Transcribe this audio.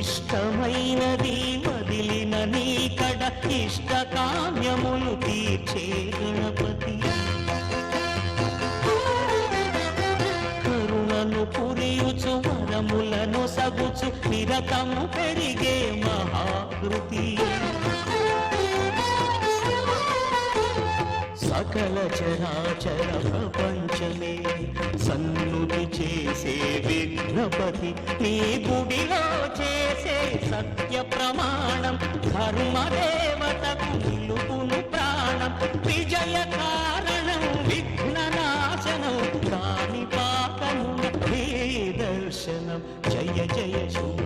ఇష్టమైనది వదిలిన నీకడ ఇష్టకామ్యములు తీర్చే గణపతి కరుణను పురియుచు వరములను సగుచు నిరతము పెరిగే మహాకృతి సకల చరాచర ప్రపంచమే సన్నుతి చేసే విఘ్నపతి నీ గుడిలో చేసే సత్య ప్రమాణం ధర్మదేవతకు నిలుపును ప్రాణం విజయ కారణం విఘ్ననాశనం కాని పాకము దర్శనం జయ జయ శుభ